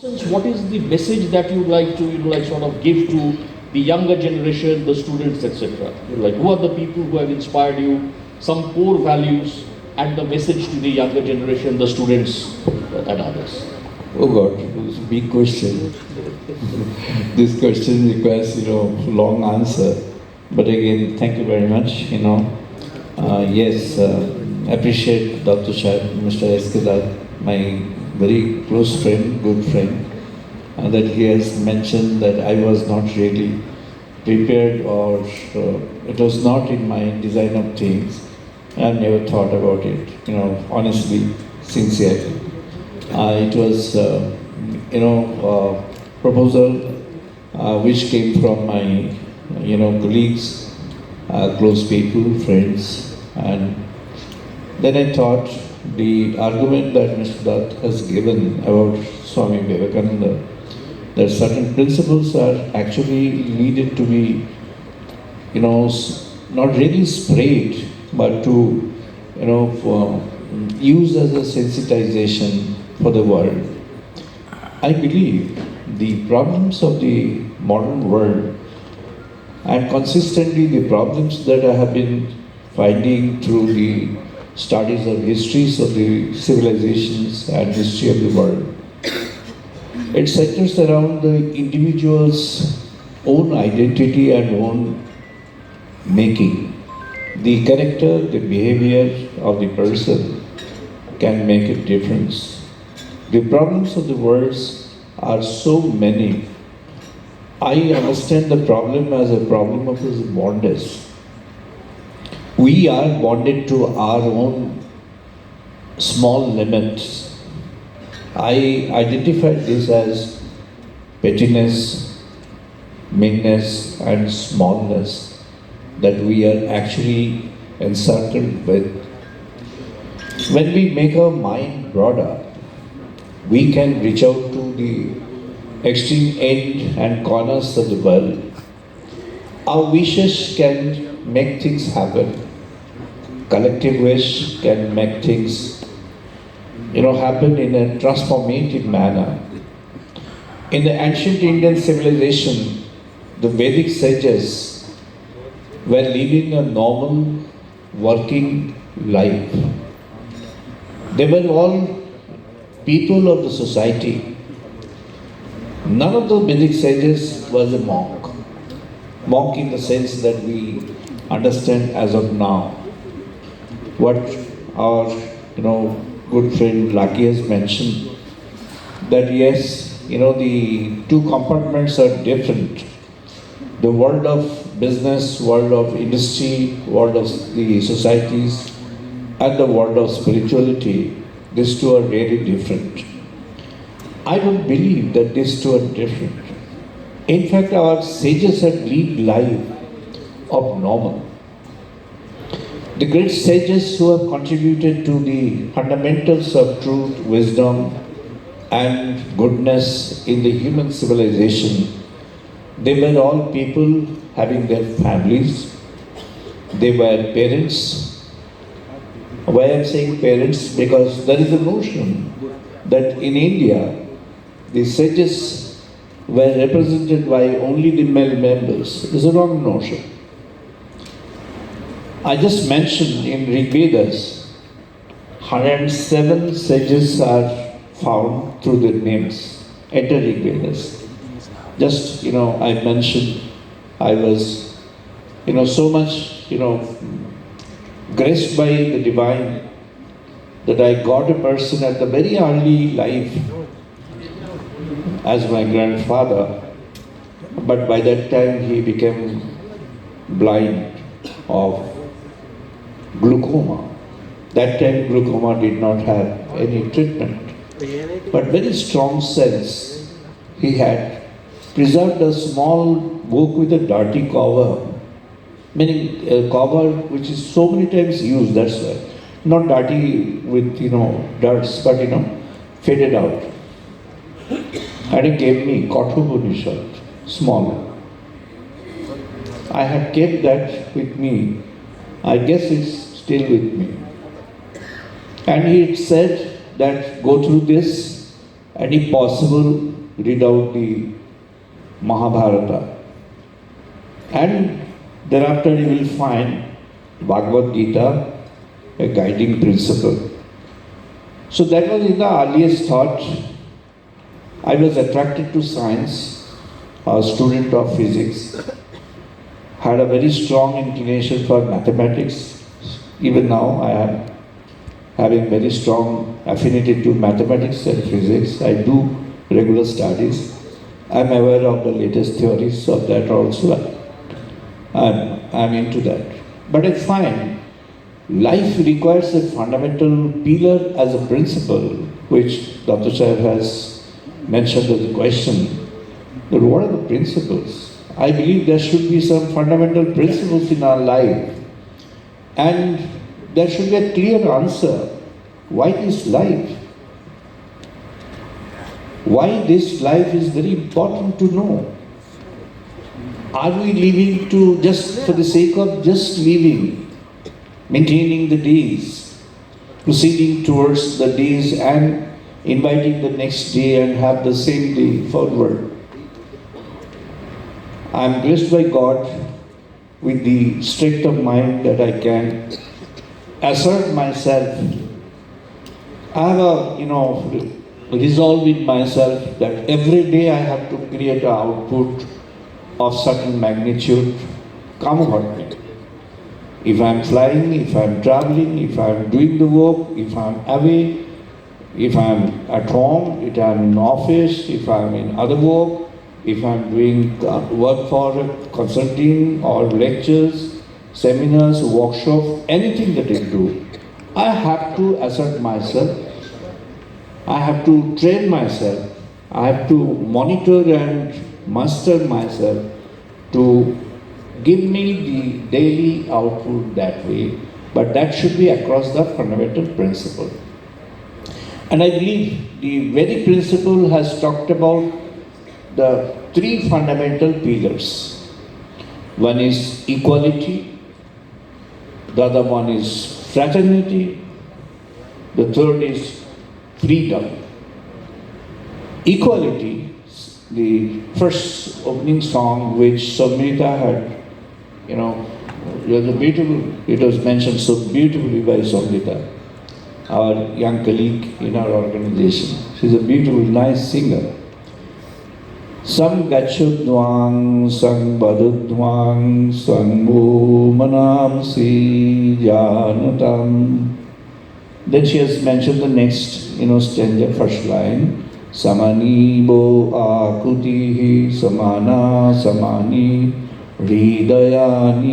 What is the message that you'd like to sort of give to the younger generation, the students, etc.? Like, who are the people who have inspired you? Some core values and the message to the younger generation, the students, and others. Oh God, it's a big question. This question requires, long answer. But again, thank you very much. Yes, appreciate Dr. Shah, Mr. Eskadar, my very close friend, good friend, that he has mentioned that I was not really prepared, or it was not in my design of things. I've never thought about it, honestly, sincerely. It was, proposal which came from my, colleagues, close people, friends, and then I thought the argument that Mr. Dutt has given about Swami Vivekananda, that certain principles are actually needed to be, not really sprayed, but to, use as a sensitization for the world. I believe the problems of the modern world, and consistently the problems that I have been finding through the studies of histories of the civilizations and history of the world, it centers around the individual's own identity and own making. The character, the behavior of the person can make a difference. The problems of the world are so many. I understand the problem as a problem of this bondage. We are bonded to our own small limits. I identify this as pettiness, meanness, and smallness that we are actually encircled with. When we make our mind broader, we can reach out to the extreme end and corners of the world. Our wishes can make things happen. Collective wish can make things, happen in a transformative manner. In the ancient Indian civilization, the Vedic sages were living a normal, working life. They were all people of the society. None of the Vedic sages was a monk. Monk in the sense that we understand as of now. What our, good friend Lucky has mentioned, that yes, the two compartments are different. The world of business, world of industry, world of the societies, and the world of spirituality, these two are very different. I don't believe that these two are different. In fact, our sages have lived life of normal. The great sages who have contributed to the fundamentals of truth, wisdom, and goodness in the human civilization, they were all people having their families. They were parents. Why I'm saying parents? Because there is a notion that in India, the sages were represented by only the male members. This is a wrong notion. I just mentioned in Rig Vedas, 107 sages are found through their names, enter Rig Vedas. Just, I mentioned, I was, so much, graced by the divine that I got a person at the very early life as my grandfather, but by that time he became blind of glaucoma. That time glaucoma did not have any treatment, but very strong sense he had. Preserved a small book with a dirty cover, meaning a cover which is so many times used, that's why. Not dirty with, dirts, but, faded out. And he gave me Kathopanishad, small. I had kept that with me. I guess it's still with me. And he said that go through this and if possible, read out the Mahabharata. And thereafter you will find Bhagavad Gita, a guiding principle. So that was in the earliest thought. I was attracted to science, a student of physics, had a very strong inclination for mathematics. Even now I am having very strong affinity to mathematics and physics. I do regular studies. I am aware of the latest theories of that also. I'm into that. But I find life requires a fundamental pillar as a principle, which Dr. Sahib has mentioned as a question. But what are the principles? I believe there should be some fundamental principles in our life. And there should be a clear answer. Why this life? Why this life is very important to know. Are we living to just for the sake of just living, maintaining the days, proceeding towards the days and inviting the next day and have the same day forward? I am blessed by God with the strength of mind that I can assert myself. I have a resolve in myself that every day I have to create an output of certain magnitude, come what may. If I am flying, if I am traveling, if I am doing the work, if I am away, if I am at home, if I am in office, if I am in other work, if I am doing work for consulting or lectures, seminars, workshops, anything that I do, I have to assert myself. I have to train myself. I have to monitor and master myself to give me the daily output that way, but that should be across the fundamental principle. And I believe the very principle has talked about the three fundamental pillars. One is equality, the other one is fraternity, the third is freedom. Equality, the first opening song which Samhita had, it was mentioned so beautifully by Samhita, our young colleague in our organization. She's a beautiful, nice singer. Sang gachudvang, sang badudvang, sang manamsi janatam. Then she has mentioned the next, stanza, first line. Samani bo akutihi samana samani hridayani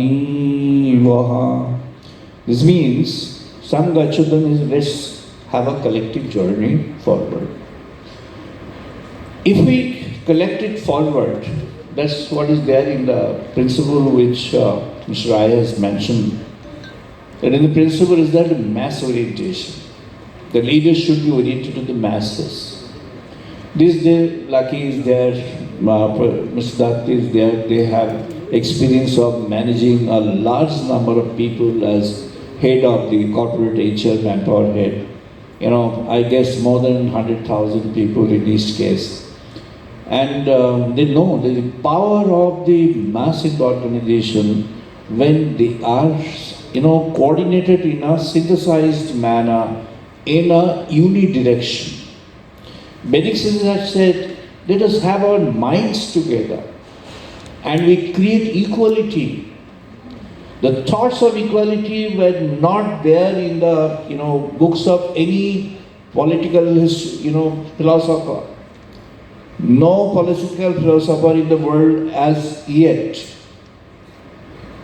vaha. This means Sangachudan is let's have a collective journey forward. If we collect it forward, that's what is there in the principle which Mr. Raya has mentioned. That in the principle is that mass orientation. The leaders should be oriented to the masses. This day, Lucky is there, Mr. Dutt is there, they have experience of managing a large number of people as head of the corporate HR manpower head. I guess more than 100,000 people in each case. And they know the power of the massive organization when they are, coordinated in a synthesized manner in a unidirection. Vedic have said, let us have our minds together and we create equality. The thoughts of equality were not there in the books of any political philosopher. No political philosopher in the world as yet.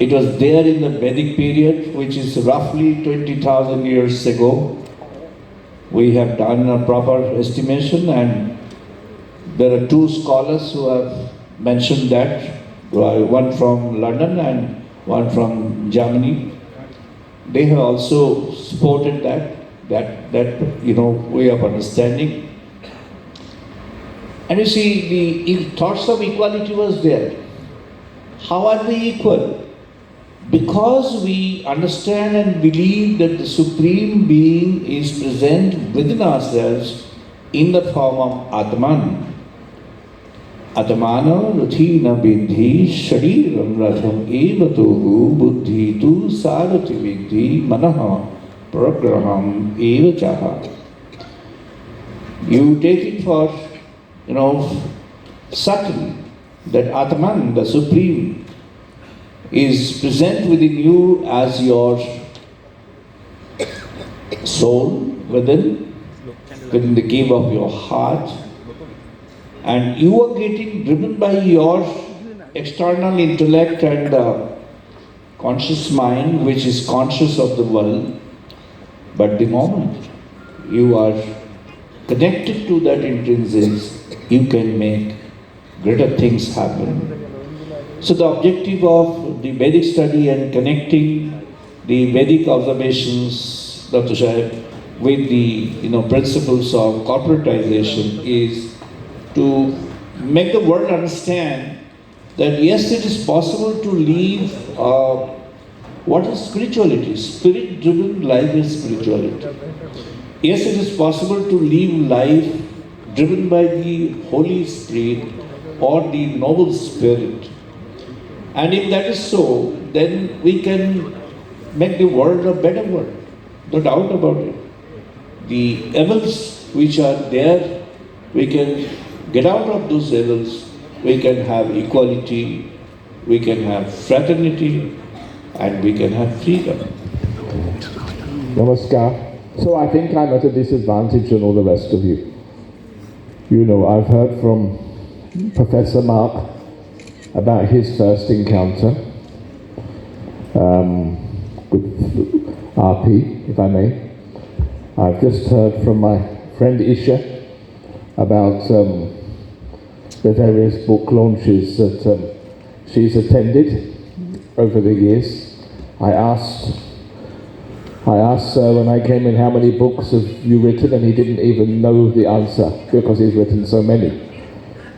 It was there in the Vedic period, which is roughly 20,000 years ago. We have done a proper estimation, and there are two scholars who have mentioned that, one from London and one from Germany. They have also supported that way of understanding. And you see, the thoughts of equality was there. How are we equal? Because we understand and believe that the Supreme Being is present within ourselves in the form of Atman. Atmana rathina vidhi shariram ratham evatohu buddhi tu sarati vidhi manaha pragraham eva chaha. You take it for, subtle that Atman, the Supreme, is present within you as your soul within the cave of your heart, and you are getting driven by your external intellect and conscious mind, which is conscious of the world. But the moment you are connected to that intrinsics, you can make greater things happen. So the objective of the Vedic study and connecting the Vedic observations, Dr. Shahib, with the principles of corporatization is to make the world understand that yes, it is possible to live what is spirituality. Spirit-driven life is spirituality. Yes, it is possible to live life driven by the Holy Spirit or the noble spirit. And if that is so, then we can make the world a better world. No doubt about it. The evils which are there, we can get out of those evils. We can have equality, we can have fraternity, and we can have freedom. Namaskar. So I think I'm at a disadvantage than all the rest of you. I've heard from Professor Mark about his first encounter with RP, if I may. I've just heard from my friend Isha about the various book launches that she's attended over the years. I asked when I came in how many books have you written, and he didn't even know the answer because he's written so many.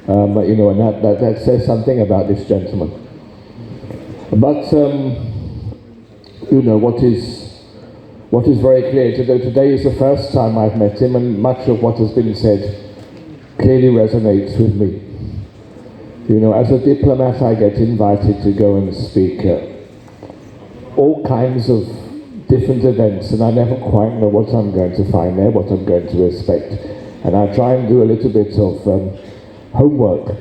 And that says something about this gentleman. But what is very clear today is the first time I've met him, and much of what has been said clearly resonates with me. As a diplomat, I get invited to go and speak at all kinds of different events, and I never quite know what I'm going to find there, what I'm going to expect. And I try and do a little bit of homework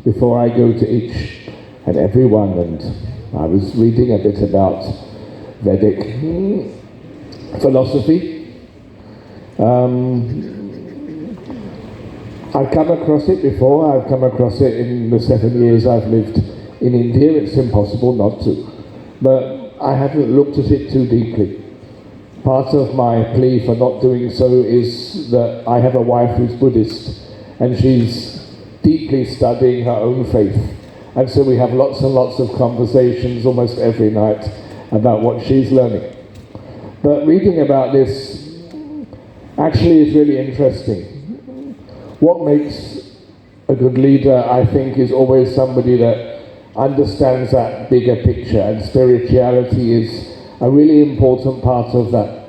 before I go to each and every one. And I was reading a bit about Vedic philosophy. I've come across it before. I've come across it in the 7 years I've lived in India. It's impossible not to. But I haven't looked at it too deeply. Part of my plea for not doing so is that I have a wife who's Buddhist, and she's deeply studying her own faith. And so we have lots and lots of conversations almost every night about what she's learning. But reading about this actually is really interesting. What makes a good leader, I think, is always somebody that understands that bigger picture, and spirituality is a really important part of that.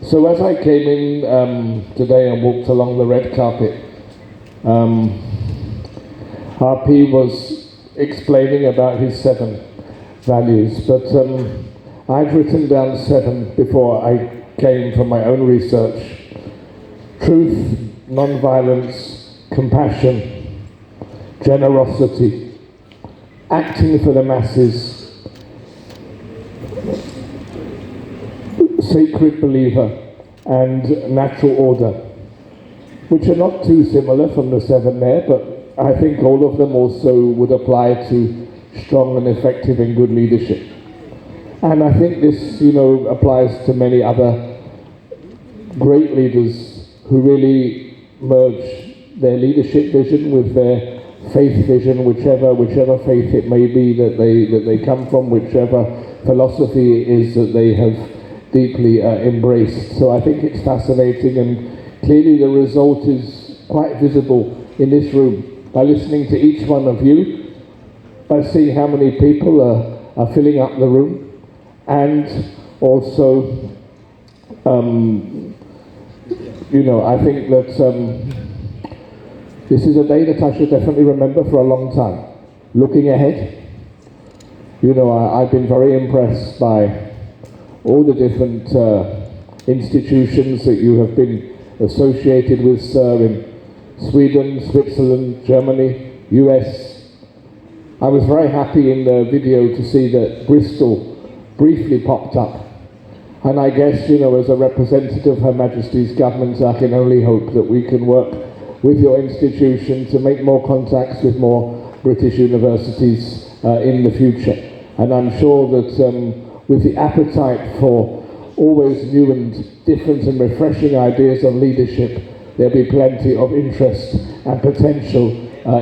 So as I came in today and walked along the red carpet, RP was explaining about his 7 values, but I've written down 7 before I came from my own research. Truth, non-violence, compassion, generosity, acting for the masses, sacred believer, and natural order, which are not too similar from the 7 there, but I think all of them also would apply to strong and effective and good leadership. And I think this, applies to many other great leaders who really merge their leadership vision with their faith vision, whichever faith it may be that they come from, whichever philosophy it is that they have deeply embraced. So I think it's fascinating, and clearly the result is quite visible in this room by listening to each one of you, by seeing how many people are filling up the room, and also I think that This is a day that I should definitely remember for a long time. Looking ahead, you know, I've been very impressed by all the different institutions that you have been associated with, sir, in Sweden, Switzerland, Germany, US. I was very happy in the video to see that Bristol briefly popped up. And I guess, you know, as a representative of Her Majesty's government, I can only hope that we can work with your institution to make more contacts with more British universities in the future. And I'm sure that with the appetite for always new and different and refreshing ideas of leadership, there'll be plenty of interest and potential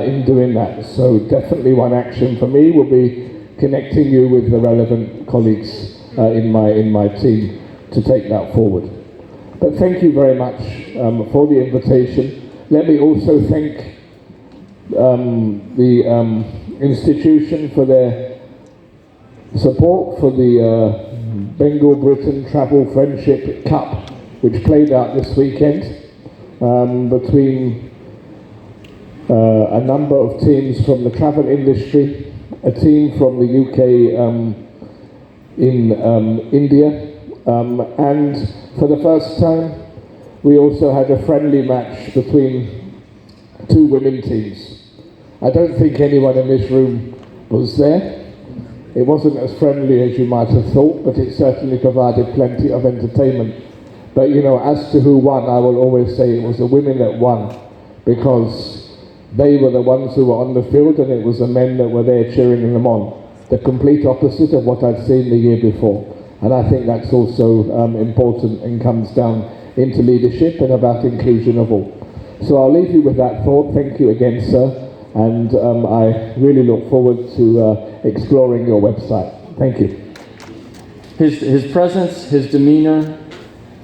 in doing that. So definitely one action for me will be connecting you with the relevant colleagues in my team to take that forward. But thank you very much for the invitation. Let me also thank the institution for their support for the Bengal Britain Travel Friendship Cup, which played out this weekend between a number of teams from the travel industry, a team from the UK in India, and for the first time we also had a friendly match between two women teams. I don't think anyone in this room was there. It wasn't as friendly as you might have thought, but it certainly provided plenty of entertainment. But you know, as to who won, I will always say it was the women that won, because they were the ones who were on the field and it was the men that were there cheering them on. The complete opposite of what I'd seen the year before. And I think that's also important and comes down into leadership and about inclusion of all. So I'll leave you with that thought. Thank you again, sir. And I really look forward to exploring your website. Thank you. His presence, his demeanor,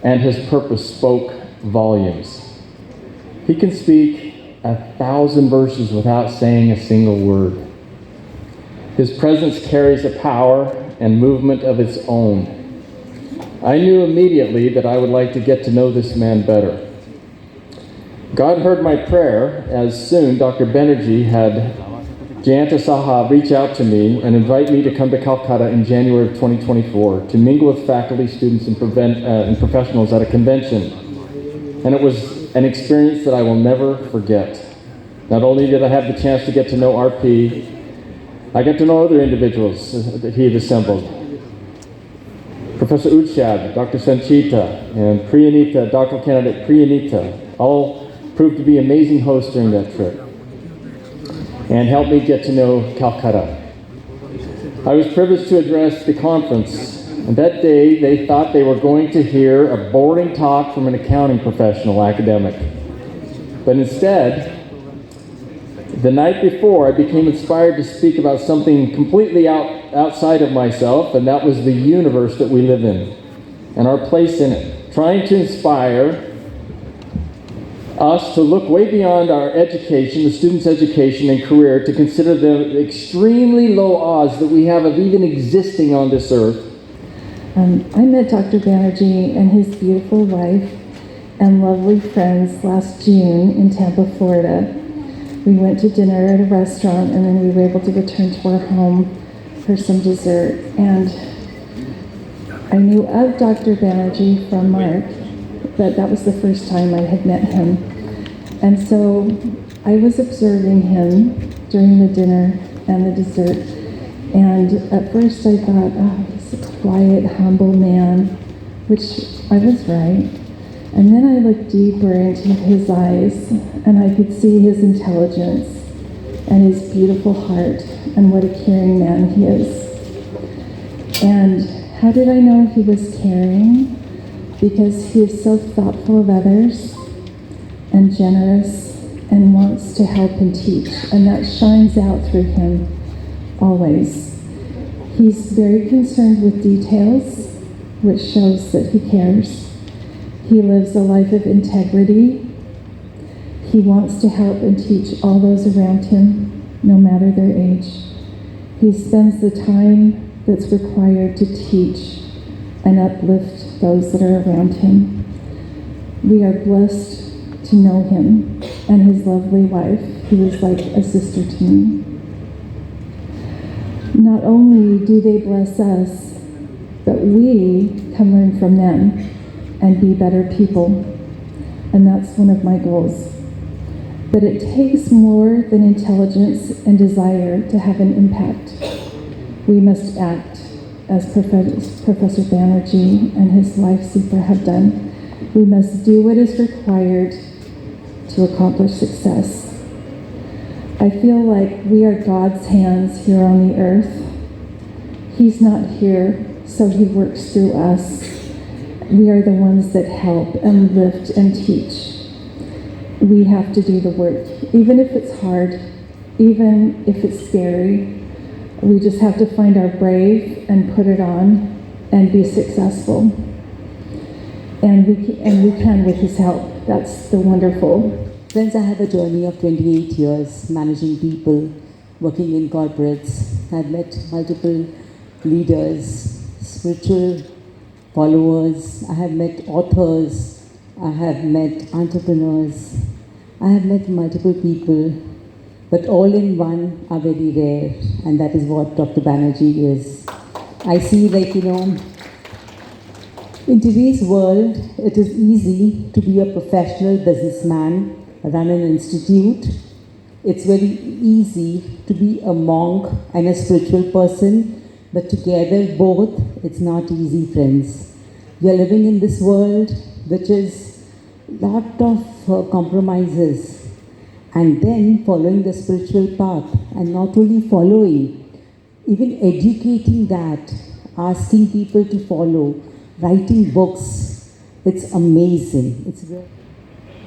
and his purpose spoke volumes. He can speak 1,000 verses without saying a single word. His presence carries a power and movement of its own. I knew immediately that I would like to get to know this man better. God heard my prayer as soon Dr. Banerjee had Jayanta Saha reach out to me and invite me to come to Calcutta in January of 2024 to mingle with faculty, students, and professionals at a convention. And it was an experience that I will never forget. Not only did I have the chance to get to know RP, I got to know other individuals that he had assembled. Professor Utshad, Dr. Sanchita, and Priyanita, doctoral candidate Priyanita, all proved to be amazing hosts during that trip and helped me get to know Calcutta. I was privileged to address the conference, and that day they thought they were going to hear a boring talk from an accounting professional academic. But instead, the night before, I became inspired to speak about something completely outside of myself, and that was the universe that we live in and our place in it, trying to inspire us to look way beyond our education, the student's education and career, to consider the extremely low odds that we have of even existing on this earth. I met Dr. Banerjee and his beautiful wife and lovely friends last June in Tampa, Florida. We went to dinner at a restaurant, and then we were able to return to our home for some dessert. And I knew of Dr. Banerjee from Mark, but that was the first time I had met him. And so I was observing him during the dinner and the dessert. And at first I thought, oh, he's a quiet, humble man, which I was right. And then I looked deeper into his eyes, and I could see his intelligence and his beautiful heart and what a caring man he is. And how did I know he was caring? Because he is so thoughtful of others and generous and wants to help and teach, and that shines out through him always. He's very concerned with details, which shows that he cares. He lives a life of integrity. He wants to help and teach all those around him, no matter their age. He spends the time that's required to teach and uplift those that are around him. We are blessed to know him and his lovely wife, who is like a sister to me. Not only do they bless us, but we can learn from them and be better people. And that's one of my goals. But it takes more than intelligence and desire to have an impact. We must act, as Professor Banerjee and his wife Seeper have done. We must do what is required to accomplish success. I feel like we are God's hands here on the earth. He's not here, so he works through us. We are the ones that help and lift and teach. We have to do the work, even if it's hard, even if it's scary. We just have to find our brave and put it on and be successful. And we can with his help. That's the wonderful. Friends, I have a journey of 28 years managing people, working in corporates. I've met multiple leaders, spiritual followers. I have met authors. I have met entrepreneurs. I have met multiple people, but all in one are very rare, and that is what Dr. Banerjee is. I see, in today's world, it is easy to be a professional businessman, run an institute. It's very easy to be a monk and a spiritual person, but together both, it's not easy, friends. We are living in this world which is lot of compromises, and then following the spiritual path, and not only following, even educating that, asking people to follow, writing books. It's amazing. It's great.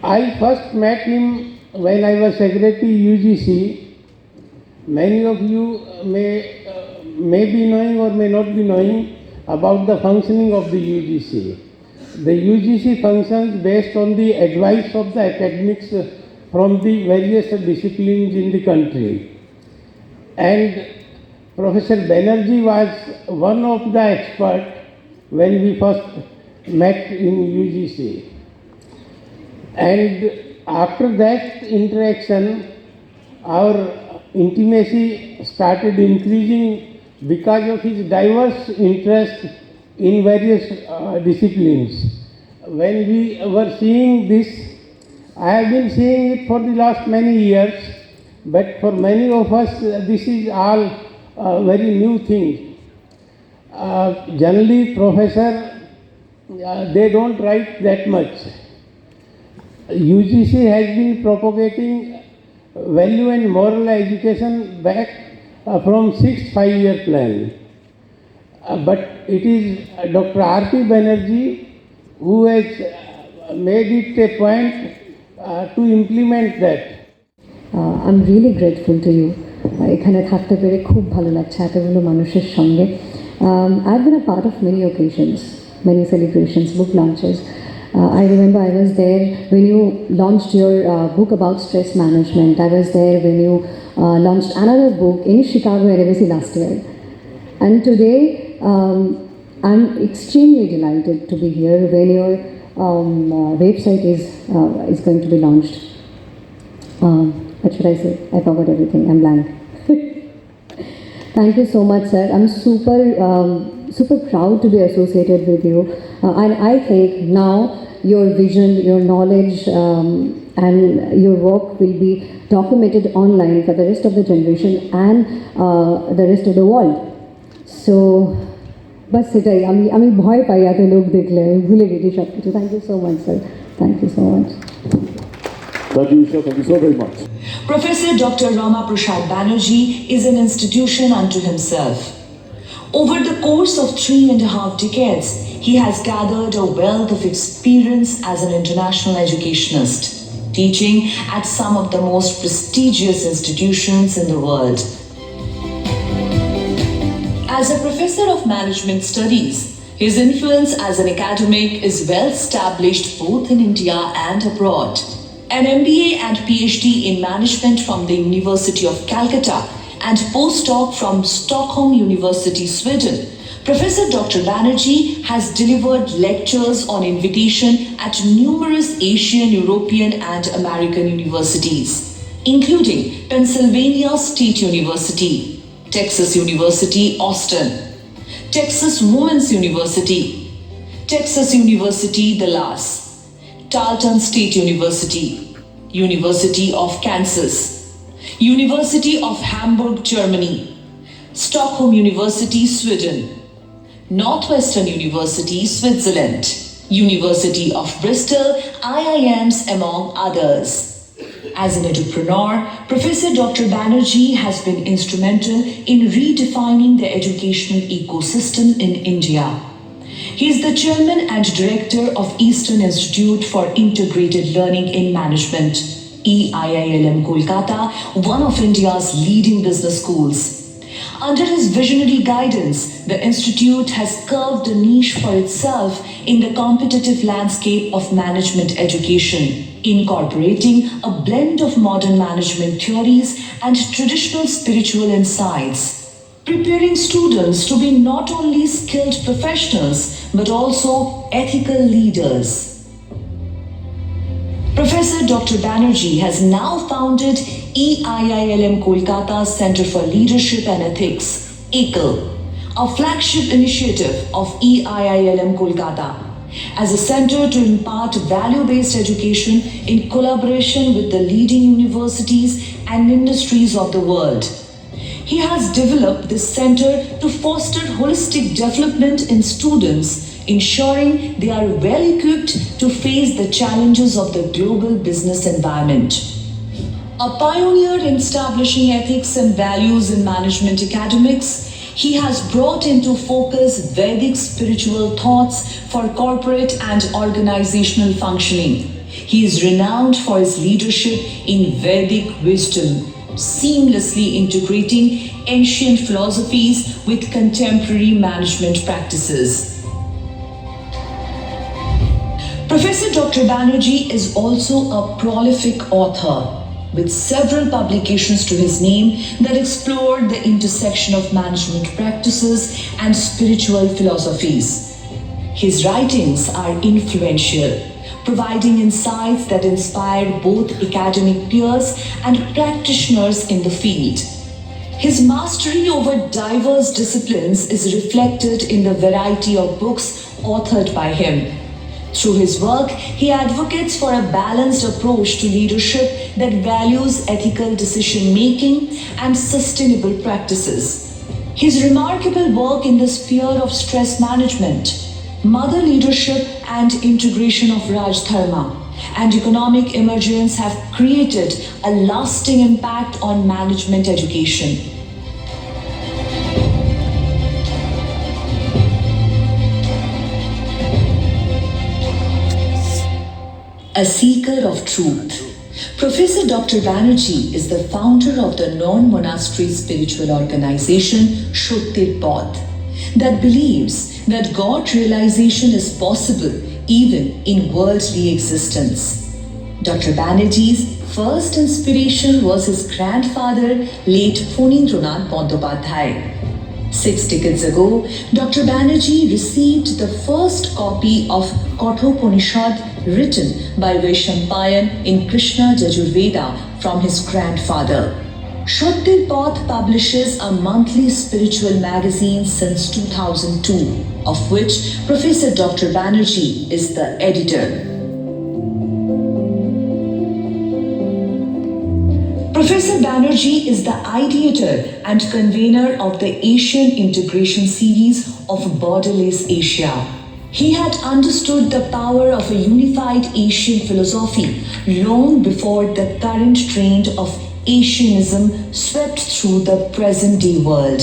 I first met him when I was secretary UGC. Many of you may be knowing or may not be knowing about the functioning of the UGC. The UGC functions based on the advice of the academics from the various disciplines in the country. And Professor Banerjee was one of the experts when we first met in UGC. And after that interaction, our intimacy started increasing because of his diverse interest in various disciplines. When we were seeing this, I have been seeing it for the last many years, but for many of us, this is all very new thing. Generally, professor, they don't write that much. UGC has been propagating value and moral education back from 6th 5-year plan. But it is Dr. R.P. Banerjee who has made it a point to implement that. I'm really grateful to you. এখানে থাকতে পেরে খুব ভালো লাগছে এতগুলো মানুষের সঙ্গে. I've been a part of many occasions, many celebrations, book launches. I remember I was there when you launched your book about stress management. I was there when you launched another book in Chicago NBC last year. And today, I'm extremely delighted to be here when your website is going to be launched. What should I say? I forgot everything. I'm blank. Thank you so much, sir. I'm super proud to be associated with you. And I think now your vision, your knowledge, and your work will be documented online for the rest of the generation and the rest of the world. So, bas setai ami bhoy pai eto lok dekhle bhule gেছি সব কিছু. Thank you so much, sir. Thank you so much. Thank you, sir. Thank you so very much. Professor Dr. Rama Prasad Banerjee is an institution unto himself. Over the course of 3.5 decades, he has gathered a wealth of experience as an international educationist, teaching at some of the most prestigious institutions in the world. As a professor of management studies, his influence as an academic is well established both in India and abroad. An MBA and PhD in management from the University of Calcutta and postdoc from Stockholm University, Sweden, Professor Dr. Banerjee has delivered lectures on invitation at numerous Asian, European, and American universities, including Pennsylvania State University, Texas University, Austin, Texas Women's University, Texas University, Dallas, Tarleton State University, University of Kansas, University of Hamburg, Germany, Stockholm University, Sweden, Northwestern University, Switzerland, University of Bristol, IIMs, among others. As an entrepreneur, Professor Dr. Banerjee has been instrumental in redefining the educational ecosystem in India. He is the chairman and director of Eastern Institute for Integrated Learning in Management, EIILM Kolkata, one of India's leading business schools. Under his visionary guidance, the institute has carved a niche for itself in the competitive landscape of management education, incorporating a blend of modern management theories and traditional spiritual insights, preparing students to be not only skilled professionals but also ethical leaders. Professor Dr. Banerjee has now founded EIILM Kolkata Center for Leadership and Ethics, ECL, a flagship initiative of EIILM Kolkata, as a center to impart value-based education in collaboration with the leading universities and industries of the world. He has developed this center to foster holistic development in students, ensuring they are well equipped to face the challenges of the global business environment. A pioneer in establishing ethics and values in management academics, he has brought into focus Vedic spiritual thoughts for corporate and organizational functioning. He is renowned for his leadership in Vedic wisdom, seamlessly integrating ancient philosophies with contemporary management practices. Professor Dr. Banerjee is also a prolific author, with several publications to his name that explore the intersection of management practices and spiritual philosophies. His writings are influential, providing insights that inspire both academic peers and practitioners in the field. His mastery over diverse disciplines is reflected in the variety of books authored by him. Through his work, he advocates for a balanced approach to leadership that values ethical decision-making and sustainable practices. His remarkable work in the sphere of stress management, mother leadership and integration of Raj Dharma, and economic emergence have created a lasting impact on management education. A seeker of truth. Professor Dr. Banerjee is the founder of the non-monastery spiritual organization Shrutir Path that believes that God realization is possible even in worldly existence. Dr. Banerjee's first inspiration was his grandfather, late Phonindranath Bandyopadhyay. 6 decades ago, Dr. Banerjee received the first copy of Kathopanishad written by Vaishampayan in Krishna Yajurveda from his grandfather. Shrutir Path publishes a monthly spiritual magazine since 2002, of which Professor Dr. Banerjee is the editor. Professor Banerjee is the ideator and convener of the Asian Integration Series of Borderless Asia. He had understood the power of a unified Asian philosophy long before the current trend of Asianism swept through the present-day world.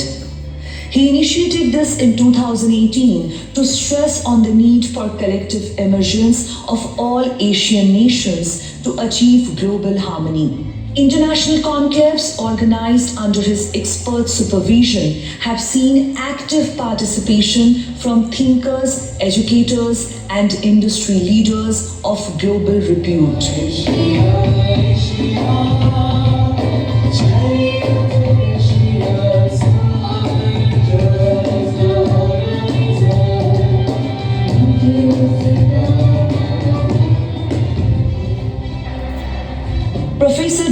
He initiated this in 2018 to stress on the need for collective emergence of all Asian nations to achieve global harmony. International conclaves organized under his expert supervision have seen active participation from thinkers, educators, and industry leaders of global repute.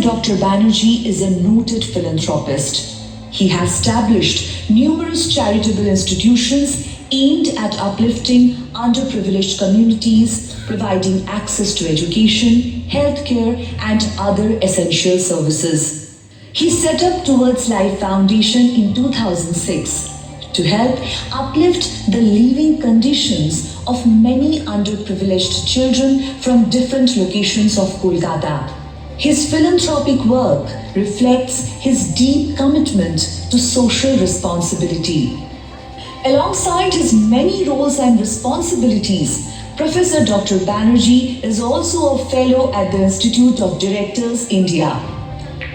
Dr. Banerjee is a noted philanthropist. He has established numerous charitable institutions aimed at uplifting underprivileged communities, providing access to education, healthcare, and other essential services. He set up Towards Life Foundation in 2006 to help uplift the living conditions of many underprivileged children from different locations of Kolkata. His philanthropic work reflects his deep commitment to social responsibility. Alongside his many roles and responsibilities, Professor Dr. Banerjee is also a fellow at the Institute of Directors, India.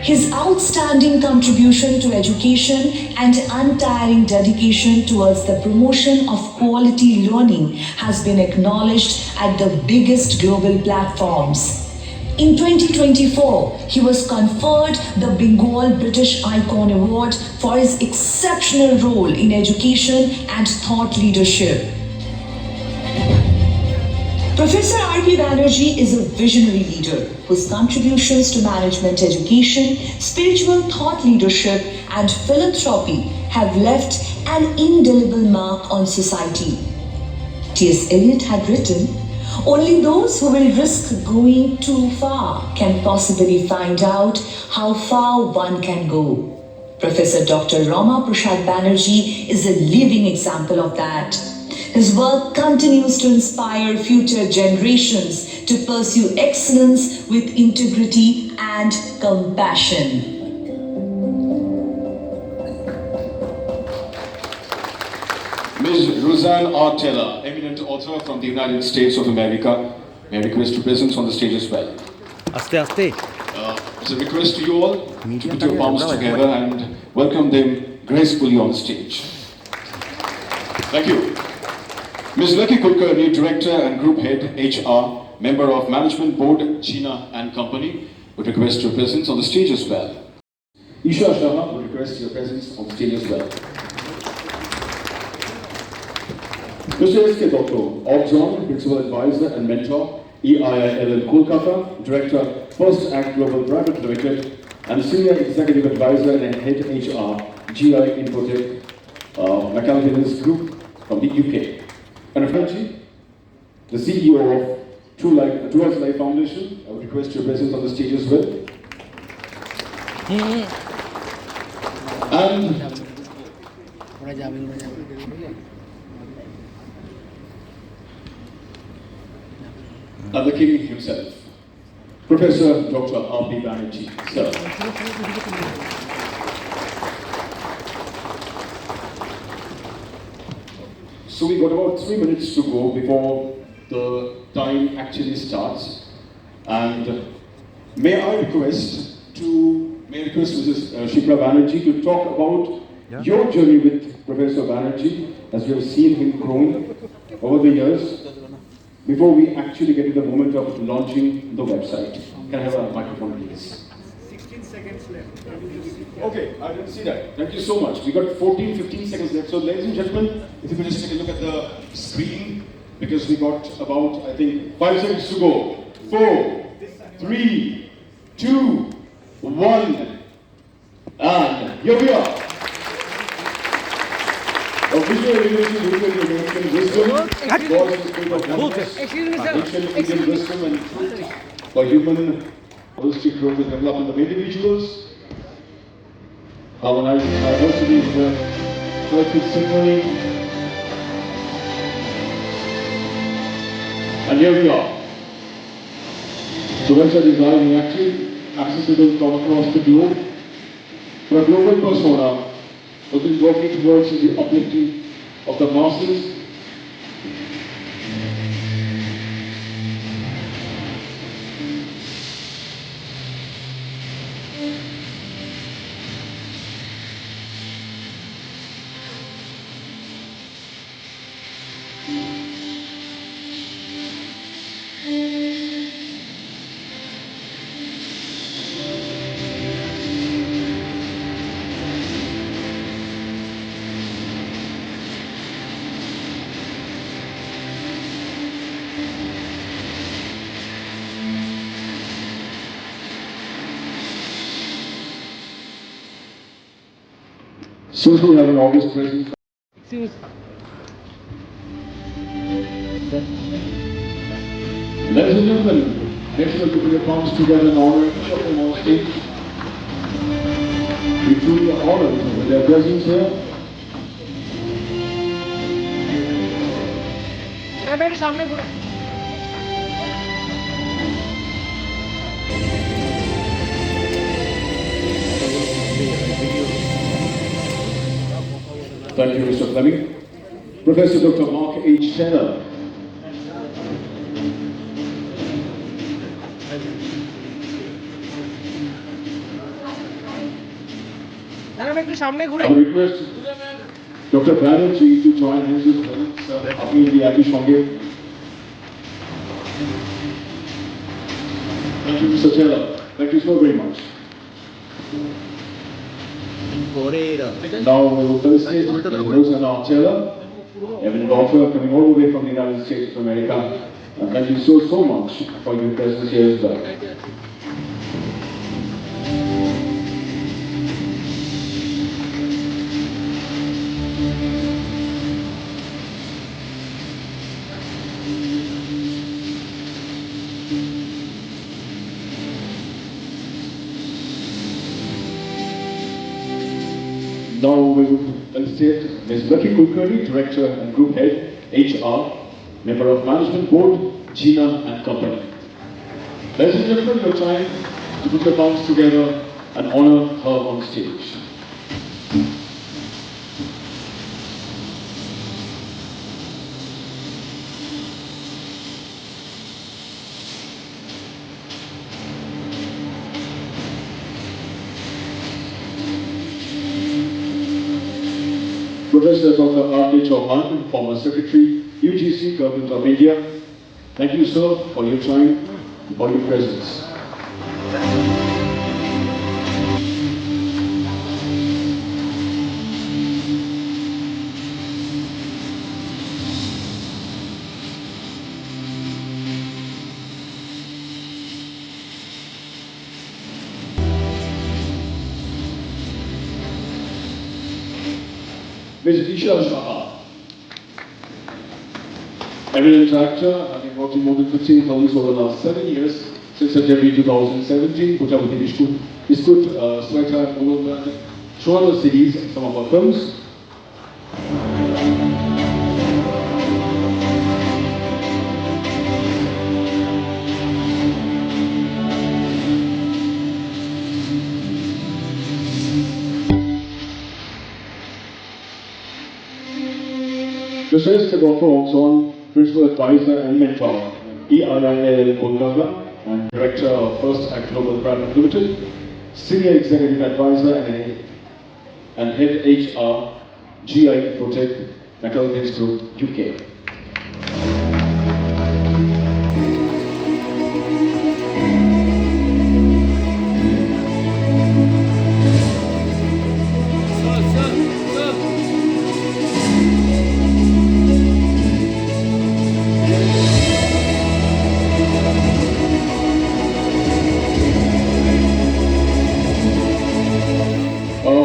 His outstanding contribution to education and untiring dedication towards the promotion of quality learning has been acknowledged at the biggest global platforms. In 2024, he was conferred the Bengal British Icon Award for his exceptional role in education and thought leadership. Professor R.P. Banerjee is a visionary leader whose contributions to management education, spiritual thought leadership, and philanthropy have left an indelible mark on society. T.S. Eliot had written, "Only those who will risk going too far can possibly find out how far one can go." Professor Dr. Rama Prasad Banerjee is a living example of that. His work continues to inspire future generations to pursue excellence with integrity and compassion. Ms. Roseanne R. Taylor, eminent author from the United States of America, may I request to present on the stage as well. It's a request to you all to put your palms together and welcome them gracefully on stage. Thank you. Ms. Lucky Kulkarni, Director and Group Head, HR, Member of Management Board, China and Company, would request your presence on the stage as well. Isha Sharma would request your presence on the stage as well. Mr. S.K. Dr. Ogjon, Principal Advisor and Mentor, EIILL Kolkata, Director, First Act Global Private Limited, and Senior Executive Advisor and Head HR, GI Infotech, McAlpin's Group from the UK. And Franchi, the CEO of Towards Life Foundation, I would request your presence on the stage as well. And the King himself, Professor Dr. R.P. Banerjee, sir. So we got about 3 minutes to go before the time actually starts. And may I request Mrs. Shipra Banerjee to talk about your journey with Professor Banerjee, as you have seen him growing over the years, before we actually get to the moment of launching the website. Can I have a microphone, please? 16 seconds left. Okay, I didn't see that. Thank you so much. We got 15 seconds left. So, ladies and gentlemen, if you could just take a look at the screen, because we got about, I think, 5 seconds to go. 4, 3, 2, 1, and here we are. Official University of American Wisdom, God is the spirit of oneness, ancient Indian wisdom and truth for human holistic growth and development of individuals. Harmonizing diversity in the collective symphony. And here we are. The website is live and active, accessible from across the globe. For a global persona, we've been working towards the uplifting of the masses. Social have an August present. Ladies and gentlemen, next we'll put your palms together in honor of them on stage. We truly are honored with their presence here. Thank you, Mr. Fleming. Professor Dr. Mark H. Taylor. I request Dr. Banerjee to join hands with colleagues appeal the Irish Congress. Thank you, Mr. Taylor. Thank you so very much. Now we will felicitate Rosanna Taylor, eminent author coming all the way from the United States of America. Thank you so much for your presence here as well. Now we will felicitate Ms. Lucky Kulkarni, Director and Group Head, HR, Member of Management Board, Gina and Company. Ladies and gentlemen, your time to put your palms together and honor her on stage. Professor Dr. R.K. Chauhan, former Secretary, UGC, Government of India. Thank you, sir, for your time, for your presence. Ms. Isha Shah, eminent actor, having worked in more than 15 films over the last 7 years, since September 2017, put up with the Biscuit, Sweta, Moulman, Toronto cities, some of our films. Professor Dr. Oxon, Principal Advisor and Mentor, ERIL Kolkata, and Director of First Act Global Private Limited, Senior Executive Advisor and Head HR, GI Protect, McAlpin's Group, UK.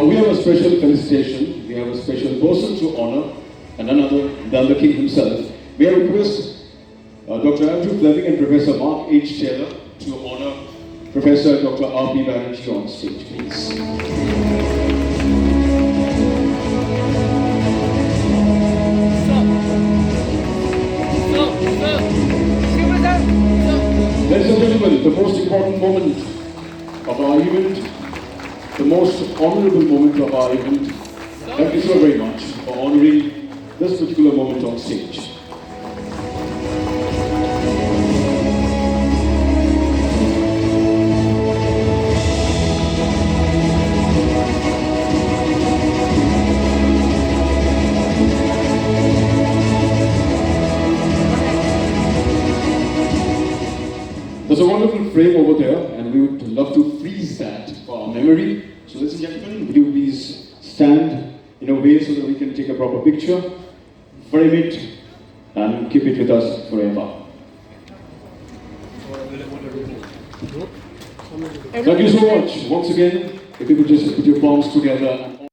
We have a special felicitation, we have a special person to honor, and another than the king himself. May I request Dr. Andrew Fleming and Professor Mark H. Taylor to honor Professor Dr. R.P. Banerjee on stage, please. Ladies and gentlemen, the most important moment of our event, the most honorable moment of our event. Thank you so very much for honoring this particular moment on stage. There's a wonderful frame over there, and we would love to freeze that for our memory. So ladies and gentlemen, would you please stand in a way so that we can take a proper picture, frame it, and keep it with us forever. Thank you so much. Once again, if you could just put your palms together.